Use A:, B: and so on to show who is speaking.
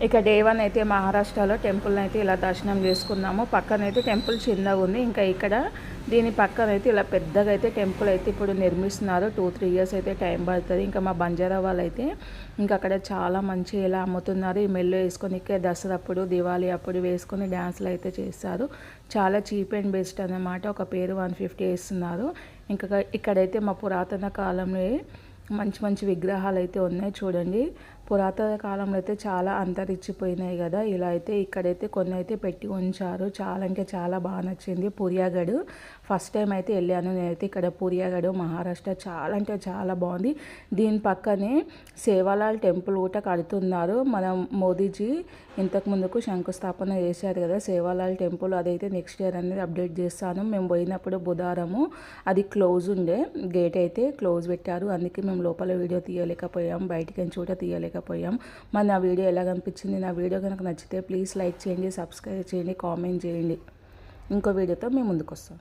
A: ఇక డే 1 అయితే మహారాష్ట్రలో టెంపుల్ని అయితే ఇలా దర్శనం చేసుకున్నాము. పక్కనైతే టెంపుల్ చిన్నగా ఉంది. ఇంకా ఇక్కడ దీని పక్కనైతే ఇలా పెద్దగా అయితే టెంపుల్ అయితే ఇప్పుడు నిర్మిస్తున్నారు. 2-3 ఇయర్స్ అయితే టైం పడుతుంది. ఇంకా మా బంజారా వాళ్ళు అయితే ఇంకా అక్కడ చాలా మంచి ఇలా అమ్ముతున్నారు. ఈ మెల్లో వేసుకొని దసరా అప్పుడు దివాళీ అప్పుడు వేసుకొని డ్యాన్సులు అయితే చేస్తారు. చాలా చీప్ అండ్ బెస్ట్ అన్నమాట. ఒక పేరు 150 వేస్తున్నారు. ఇంకా ఇక్కడైతే మా పురాతన కాలంలో మంచి మంచి విగ్రహాలు అయితే ఉన్నాయి చూడండి. పురాతన కాలంలో అయితే చాలా అంతరించిపోయినాయి కదా. ఇలా అయితే ఇక్కడైతే కొన్ని అయితే పెట్టి ఉంచారు. చాలా అంటే చాలా బాగా నచ్చింది. పూరియాగఢ్ ఫస్ట్ టైం అయితే వెళ్ళాను నేనైతే. ఇక్కడ పూరియాగఢ్ మహారాష్ట్ర చాలా అంటే చాలా బాగుంది. దీని పక్కనే సేవాలాల్ టెంపుల్ కూడా కడుతున్నారు. మన మోదీజీ ఇంతకు ముందుకు శంకుస్థాపన చేశారు కదా సేవాలాల్ టెంపుల్. అదైతే నెక్స్ట్ ఇయర్ అనేది అప్డేట్ చేస్తాను. మేము పోయినప్పుడు బుధవారము అది క్లోజ్ ఉండే, గేట్ అయితే క్లోజ్ పెట్టారు. అందుకే మేము లోపల వీడియో తీయలేకపోయాం, బయటికి నుంచి కూడా తీయలేకపోయాం. మరి నా వీడియో ఎలా కనిపించింది? నా వీడియో కనుక నచ్చితే ప్లీజ్ లైక్ చేయండి, సబ్స్క్రైబ్ చేయండి, కామెంట్ చేయండి. ఇంకో వీడియోతో మేము ముందుకు వస్తాం.